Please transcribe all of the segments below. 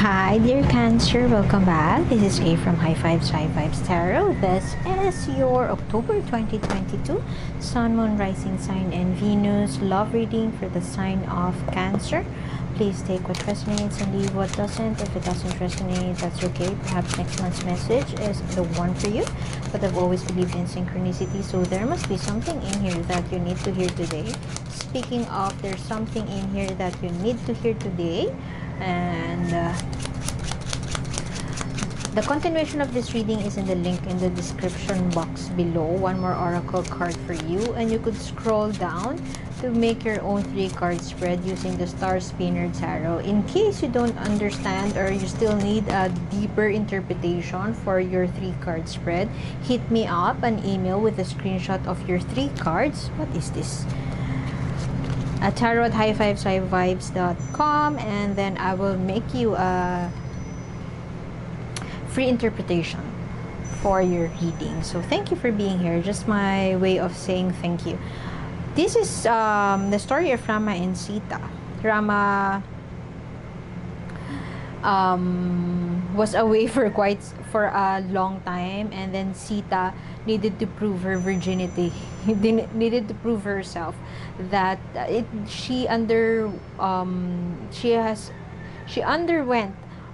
Hi, dear Cancer. Welcome back. This is A from High Fives High Vibes Tarot. This is your October 2022 Sun, Moon, Rising sign, and Venus love reading for the sign of Cancer. Please take what resonates and leave what doesn't. If it doesn't resonate, that's okay. Perhaps next month's message is the one for you. But I've always believed in synchronicity, so there must be something in here that you need to hear today. Speaking of, there's something in here that you need to hear today. And the continuation of this reading is in the link in the description box below. One more oracle card for you, and you could scroll down to make your own 3-card spread using the Star Spinner Tarot. In case you don't understand or you still need a deeper interpretation for your 3-card spread, hit me up an email with a screenshot of your 3 cards. What is this? At tarot at highfiveshighvibes.com, and then I will make you a free interpretation for your reading. So thank you for being here. Just my way of saying thank you. This is the story of Rama and Sita. Rama was away for a long time, and then Sita needed to prove her virginity. Needed to prove herself that she underwent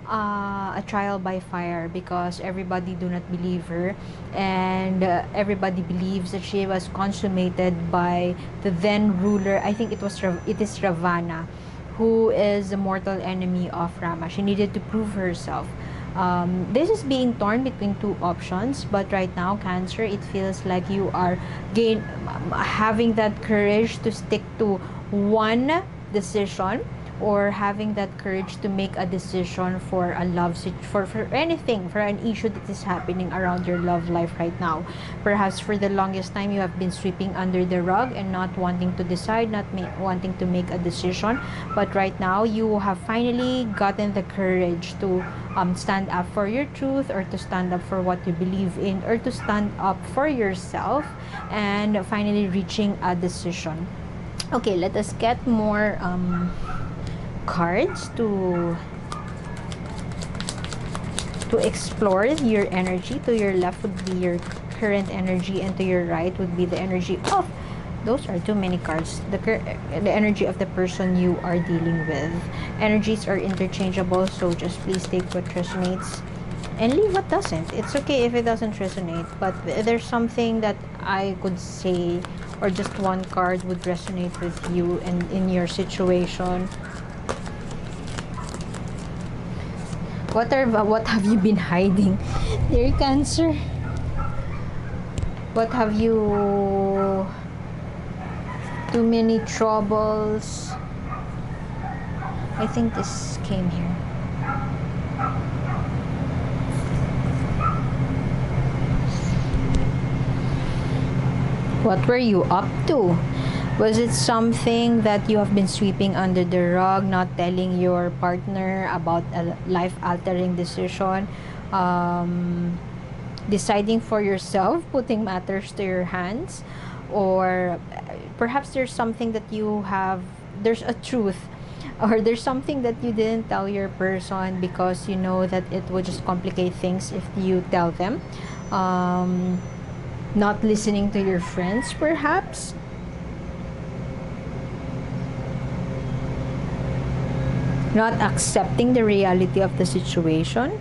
a trial by fire, because everybody do not believe her, and everybody believes that she was consummated by the then ruler. I think it is Ravana, who is the mortal enemy of Rama. She needed to prove herself. This is being torn between 2 options, but right now, Cancer, it feels like you are having that courage to stick to one decision, or having that courage to make a decision for a for anything, for an issue that is happening around your love life right now. Perhaps for the longest time you have been sweeping under the rug and not wanting to decide, not wanting to make a decision, but right now you have finally gotten the courage to stand up for your truth, or to stand up for what you believe in, or to stand up for yourself, and finally reaching a decision. Okay, let us get more cards to explore your energy. To your left would be your current energy, and to your right would be the energy of, those are too many cards, the energy of the person you are dealing with. Energies are interchangeable, so just please take what resonates and leave what doesn't. It's okay if it doesn't resonate, but there's something that I could say, or just one card would resonate with you and in your situation. What have you been hiding, dear Cancer? What have you? Too many troubles. I think this came here. What were you up to? Was it something that you have been sweeping under the rug, not telling your partner about a life-altering decision, deciding for yourself, putting matters to your hands? Or perhaps there's something that there's a truth, or there's something that you didn't tell your person because you know that it would just complicate things if you tell them. Not listening to your friends, perhaps. Not accepting the reality of the situation.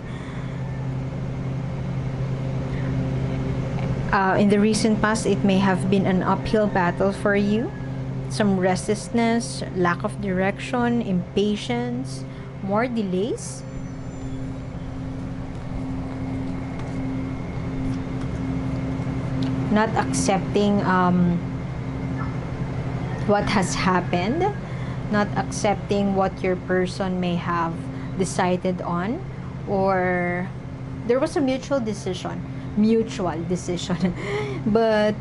In the recent past, it may have been an uphill battle for you. Some restlessness, lack of direction, impatience, more delays. Not accepting what has happened. Not accepting what your person may have decided on, or there was a mutual decision, but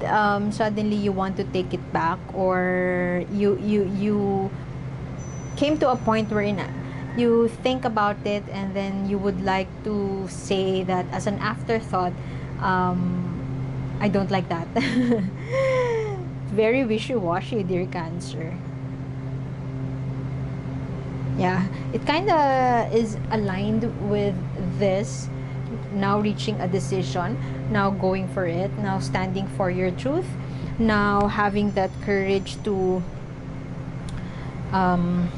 suddenly you want to take it back, or you came to a point wherein you think about it, and then you would like to say that as an afterthought, I don't like that. Very wishy-washy, dear Cancer. Yeah, it kind of is aligned with this. Now reaching a decision, now going for it, now standing for your truth, now having that courage um,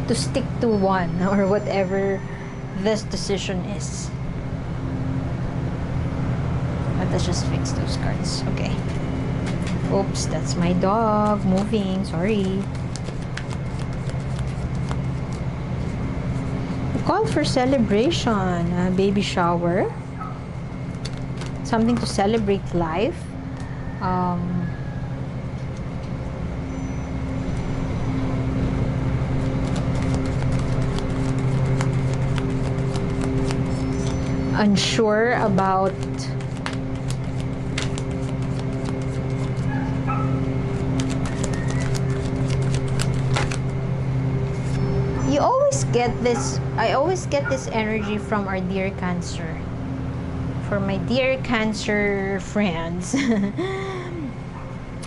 to stick to one or whatever this decision is. But let's just fix those cards. Okay. Oops, that's my dog moving. Sorry. Call for celebration. A baby shower. Something to celebrate life. Unsure about you always get this, I always get this energy from our dear Cancer. For my dear Cancer friends,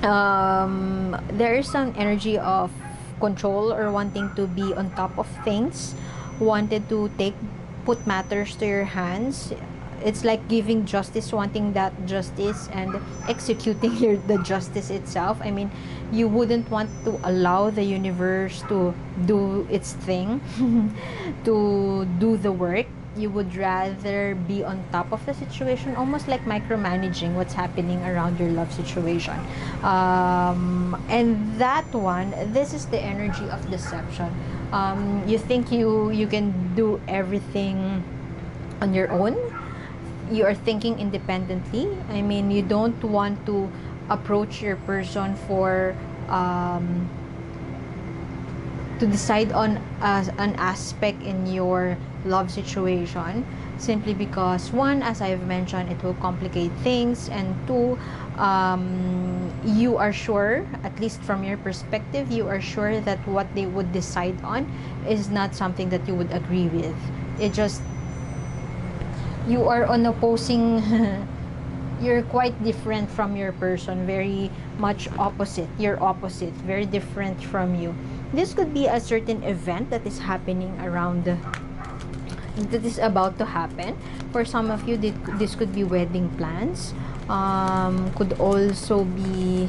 there is some energy of control or wanting to be on top of things, wanted to put matters to your hands. It's like giving justice, wanting that justice and executing the justice itself. I mean, you wouldn't want to allow the universe to do its thing, to do the work. You would rather be on top of the situation, almost like micromanaging what's happening around your love situation. And that one, this is the energy of deception. You think you can do everything on your own. You are thinking independently. I mean, you don't want to approach your person for to decide on an aspect in your love situation, simply because one, as I've mentioned, it will complicate things, and two, you are sure, at least from your perspective, you are sure that what they would decide on is not something that you would agree with. It just, you are on opposing you're quite different from your person, very much opposite. You're opposite, very different from you. This could be a certain event that is happening around, that is about to happen. For some of you, this could be wedding plans, could also be,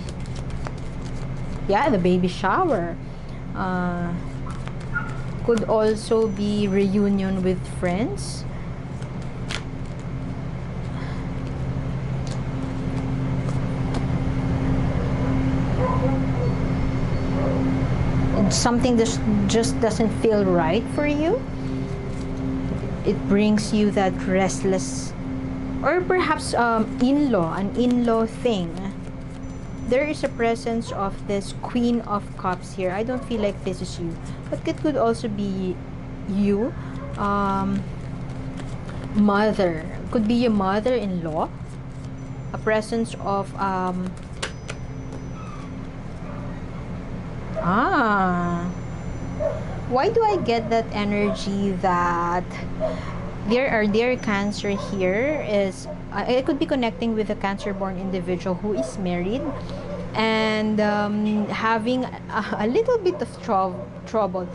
yeah, the baby shower, could also be reunion with friends. Something that just doesn't feel right for you. It brings you that restless, or perhaps in-law, an in-law thing. There is a presence of this Queen of Cups here. I don't feel like this is you, but it could also be you. Mother, could be your mother-in-law. A presence of why do I get that energy that their Cancer here is, it could be connecting with a Cancer-born individual who is married and having a little bit of trouble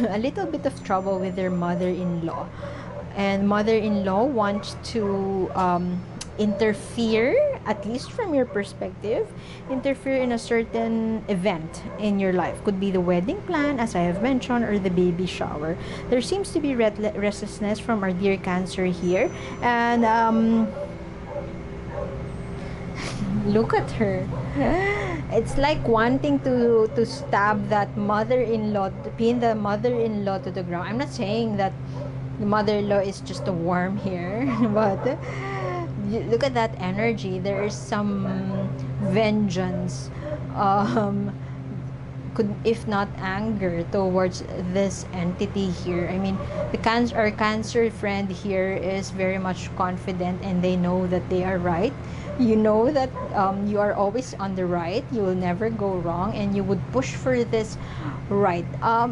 a little bit of trouble with their mother-in-law, and mother-in-law wants to interfere, at least from your perspective, interfere in a certain event in your life. Could be the wedding plan, as I have mentioned, or the baby shower. There seems to be restlessness from our dear Cancer here, and look at her. It's like wanting to stab that mother-in-law, to pin the mother-in-law to the ground. I'm not saying that the mother-in-law is just a worm here, but look at that energy. There is some vengeance, could, if not anger, towards this entity here. I mean, our Cancer friend here is very much confident, and they know that they are right. You know that you are always on the right. You will never go wrong, and you would push for this right.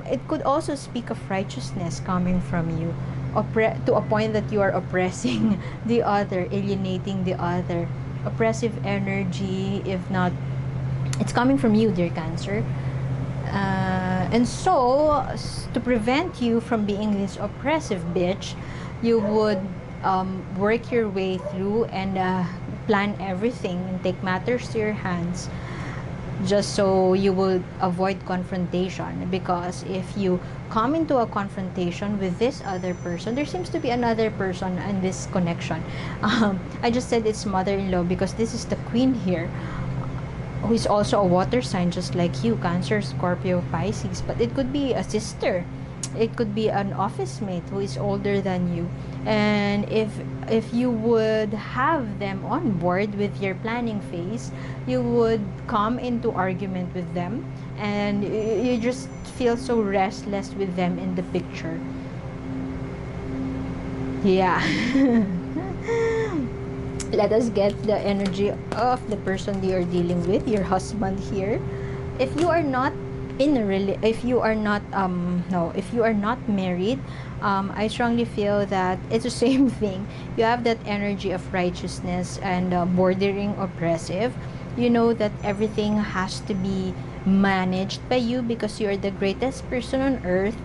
It could also speak of righteousness coming from you, to a point that you are oppressing the other, alienating the other. Oppressive energy, if not, it's coming from you, dear Cancer. And so, to prevent you from being this oppressive bitch, you would work your way through and plan everything and take matters to your hands, just so you will avoid confrontation. Because if you come into a confrontation with this other person, there seems to be another person in this connection. I just said it's mother-in-law because this is the queen here, who is also a water sign just like you, Cancer, Scorpio, Pisces. But it could be a sister, it could be an office mate who is older than you. And if you would have them on board with your planning phase, you would come into argument with them, and you just feel so restless with them in the picture. Yeah. Let us get the energy of the person you are dealing with, your husband here. If you are not in a if you are not if you are not married, I strongly feel that it's the same thing. You have that energy of righteousness and bordering oppressive. You know that everything has to be managed by you because you are the greatest person on earth,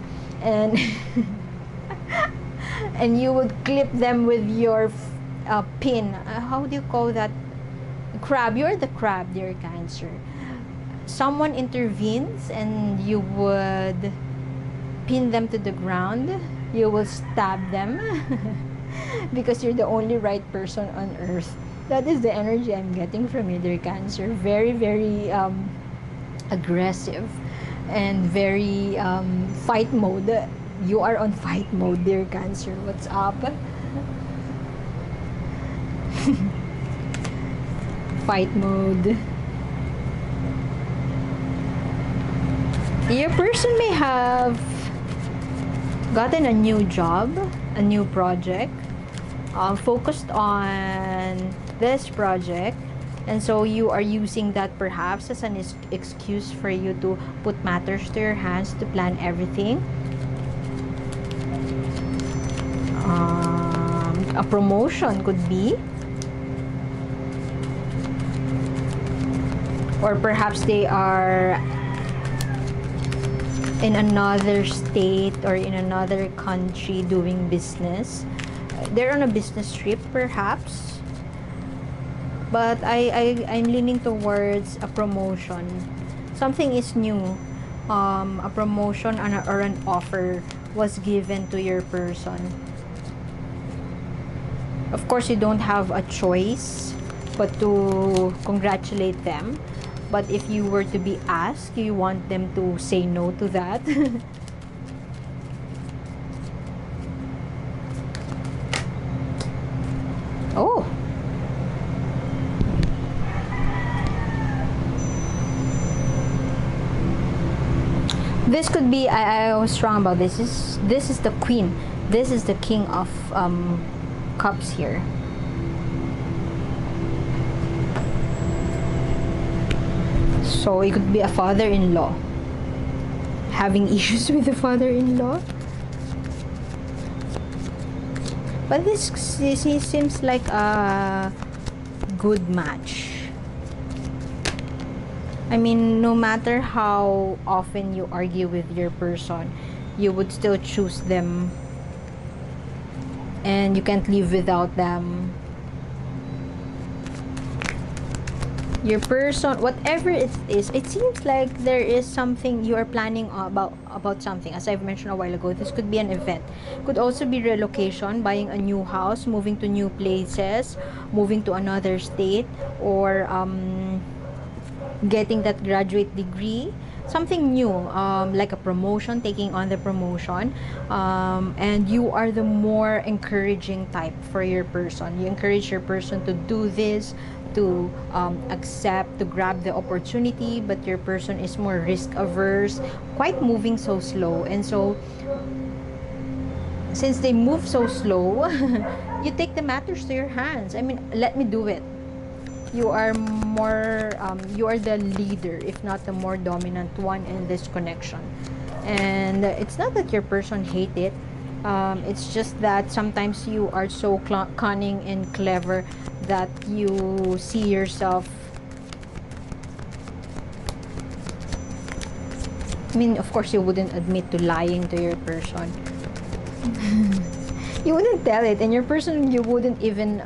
and and you would clip them with your pin. How do you call that? Crab. You're the crab, dear Cancer. Someone intervenes and you would pin them to the ground. You will stab them because you're the only right person on earth. That is the energy I'm getting from you, dear Cancer. Very, very aggressive and very fight mode. You are on fight mode, dear Cancer. What's up? Fight mode. Your person may have gotten a new job, a new project, focused on this project, and so you are using that perhaps as an excuse for you to put matters to your hands, to plan everything. A promotion could be, or perhaps they are in another state or in another country doing business. They're on a business trip perhaps, but I'm leaning towards a promotion. Something is new. A promotion or an offer was given to your person. Of course, you don't have a choice but to congratulate them. But if you were to be asked, you want them to say no to that. Oh. This could be, I was wrong about this. This is the queen. This is the king of cups here. So it could be a father-in-law. Having issues with the father-in-law. But this seems like a good match. I mean, no matter how often you argue with your person, you would still choose them. And you can't live without them. Your person, whatever it is, it seems like there is something you are planning about something. As I've mentioned a while ago, this could be an event. Could also be relocation, buying a new house, moving to new places, moving to another state, or getting that graduate degree. Something new, like a promotion, taking on the promotion, and you are the more encouraging type for your person. You encourage your person to do this, to accept, to grab the opportunity, but your person is more risk averse, quite moving so slow. And so since they move so slow, you take the matters to your hands. I mean, let me do it. You are more you are the leader, if not the more dominant one in this connection. And it's not that your person hate it, it's just that sometimes you are so cunning and clever that you see yourself I mean, of course, you wouldn't admit to lying to your person. You wouldn't tell it, and your person, you wouldn't even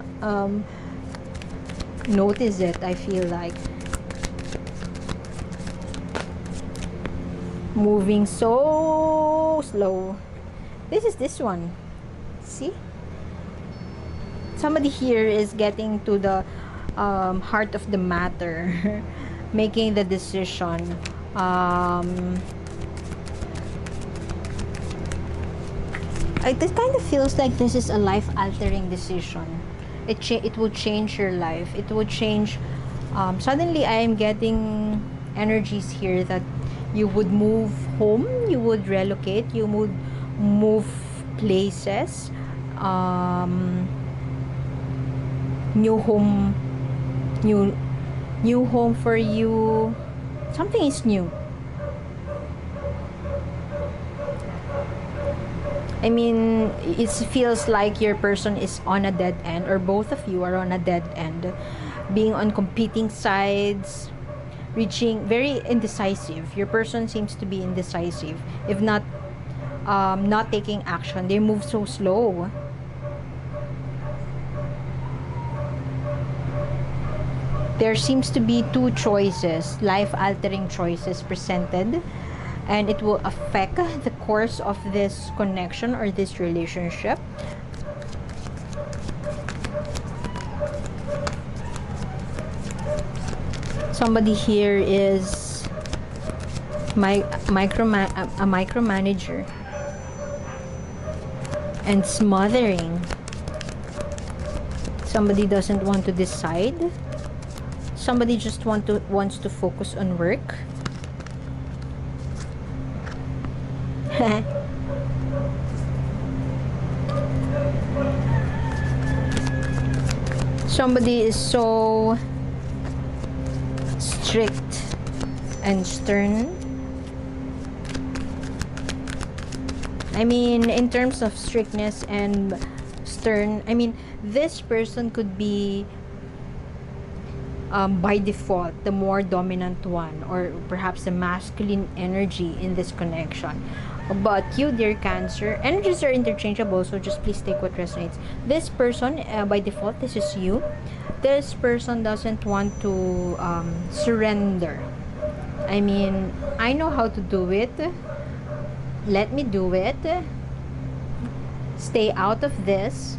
notice it, I feel like. Moving so slow. This is this one. See? Somebody here is getting to the heart of the matter. Making the decision. It kind of feels like this is a life-altering decision. It will change your life. It will change. Suddenly, I am getting energies here that you would move home, you would relocate, you would move places, new home, new home for you. Something is new. I mean, it feels like your person is on a dead end, or both of you are on a dead end, being on competing sides, reaching very indecisive. Your person seems to be indecisive, if not not taking action. They move so slow. There seems to be two choices, life-altering choices presented, and it will affect the course of this connection or this relationship. Somebody here is a micromanager and smothering. Somebody doesn't want to decide. Somebody just wants to focus on work. Somebody is so strict and stern. I mean, in terms of strictness and stern, I mean, this person could be by default the more dominant one, or perhaps the masculine energy in this connection. But you, dear Cancer, energies are interchangeable, so just please take what resonates. This person, by default, this is you. This person doesn't want to surrender. I mean, I know how to do it. Let me do it. Stay out of this.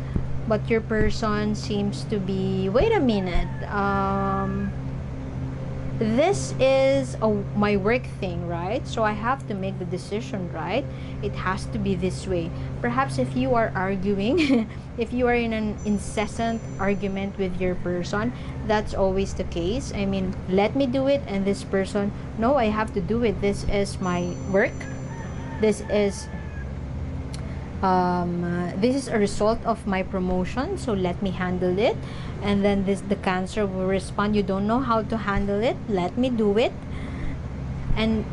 But your person seems to be, wait a minute, this is my work thing, right? So I have to make the decision, right? It has to be this way. Perhaps if you are arguing, if you are in an incessant argument with your person, that's always the case. I mean, let me do it, and this person, no, I have to do it. This is my work. This is a result of my promotion, so let me handle it. And then the Cancer will respond, you don't know how to handle it, let me do it. And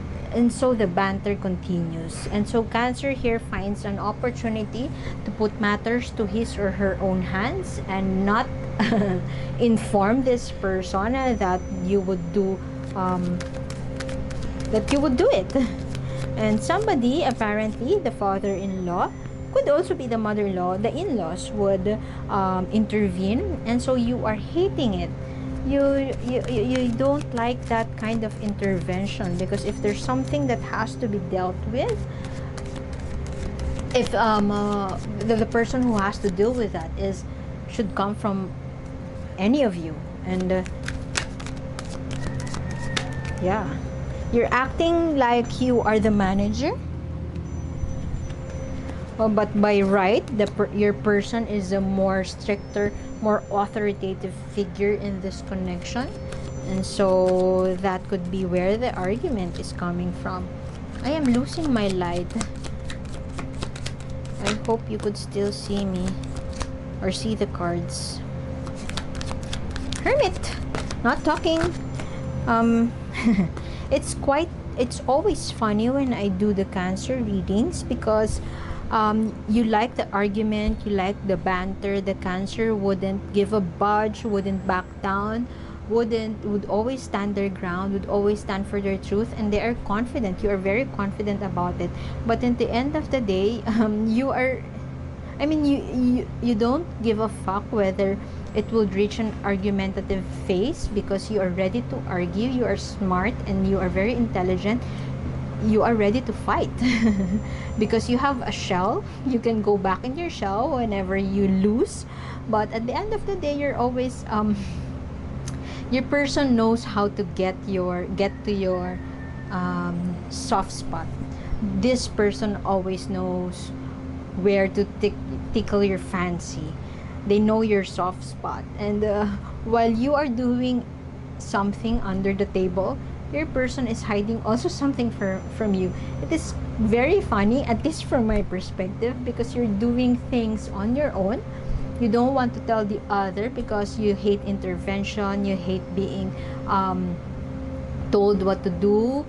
so the banter continues. And so Cancer here finds an opportunity to put matters to his or her own hands and not inform this person that you would do it. And somebody, apparently the father-in-law, could also be the mother-in-law, the in-laws would intervene, and so you are hating it. You don't like that kind of intervention, because if there's something that has to be dealt with, if the person who has to deal with that should come from any of you. And yeah, you're acting like you are the manager. But by right, your person is a more stricter, more authoritative figure in this connection. And so that could be where the argument is coming from. I am losing my light. I hope you could still see me or see the cards. Hermit, not talking. It's always funny when I do the Cancer readings, because you like the argument, you like the banter. The Cancer wouldn't give a budge, wouldn't back down, would always stand their ground, would always stand for their truth, and they are confident. You are very confident about it. But in the end of the day, you are, I mean, you don't give a fuck whether it will reach an argumentative phase, because you are ready to argue, you are smart, and you are very intelligent. You are ready to fight because you have a shell. You can go back in your shell whenever you lose, but at the end of the day, you're always your person knows how to get to your soft spot. This person always knows where to tickle your fancy. They know your soft spot, and while you are doing something under the table, your person is hiding also something from you. It is very funny, at least from my perspective, because you're doing things on your own. You don't want to tell the other because you hate intervention, you hate being told what to do,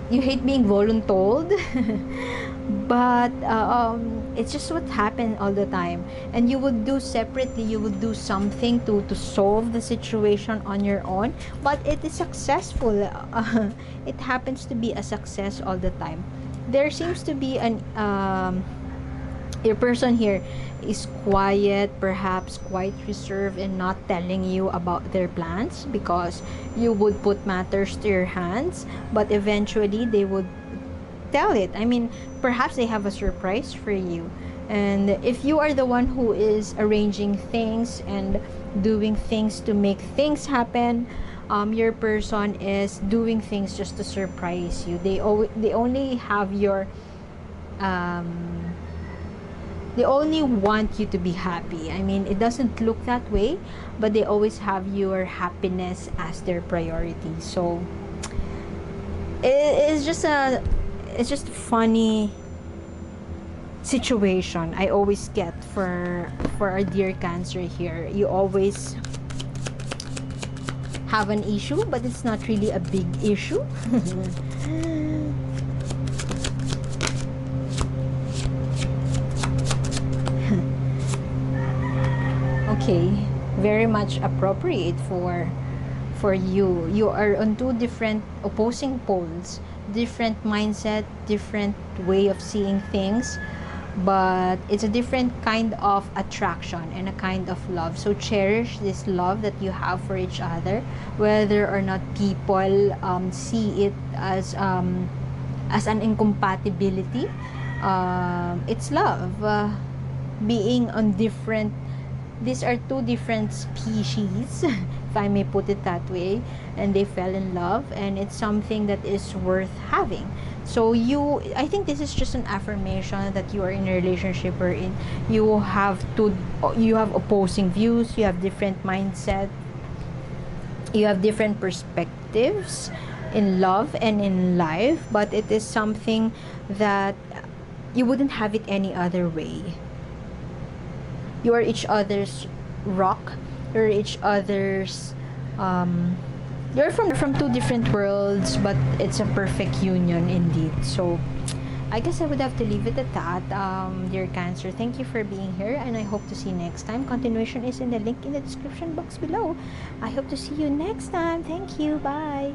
you hate being voluntold. But it's just what happened all the time, and you would do separately, you would do something to solve the situation on your own, but it is successful. It happens to be a success all the time. There seems to be an your person here is quiet, perhaps quite reserved, and not telling you about their plans because you would put matters to your hands, but eventually they would tell it. I mean, perhaps they have a surprise for you. And if you are the one who is arranging things and doing things to make things happen, your person is doing things just to surprise you. They only have your they only want you to be happy. I mean, it doesn't look that way, but they always have your happiness as their priority. So it's just a funny situation I always get for our dear Cancer here. You always have an issue, but it's not really a big issue. Okay, very much appropriate for you. You are on two different opposing poles, different mindset, different way of seeing things, but it's a different kind of attraction and a kind of love. So cherish this love that you have for each other, whether or not people see it as an incompatibility. It's love. Being on different, these are two different species, if I may put it that way, and they fell in love, and it's something that is worth having. So I think this is just an affirmation that you are in a relationship wherein you have opposing views, you have different mindset, you have different perspectives in love and in life, but it is something that you wouldn't have it any other way. You are each other's rock, you're each other's you're from two different worlds, but it's a perfect union indeed. So I guess I would have to leave it at that. Dear Cancer, thank you for being here, and I hope to see you next time. Continuation is in the link in the description box below. I hope to see you next time. Thank you. Bye.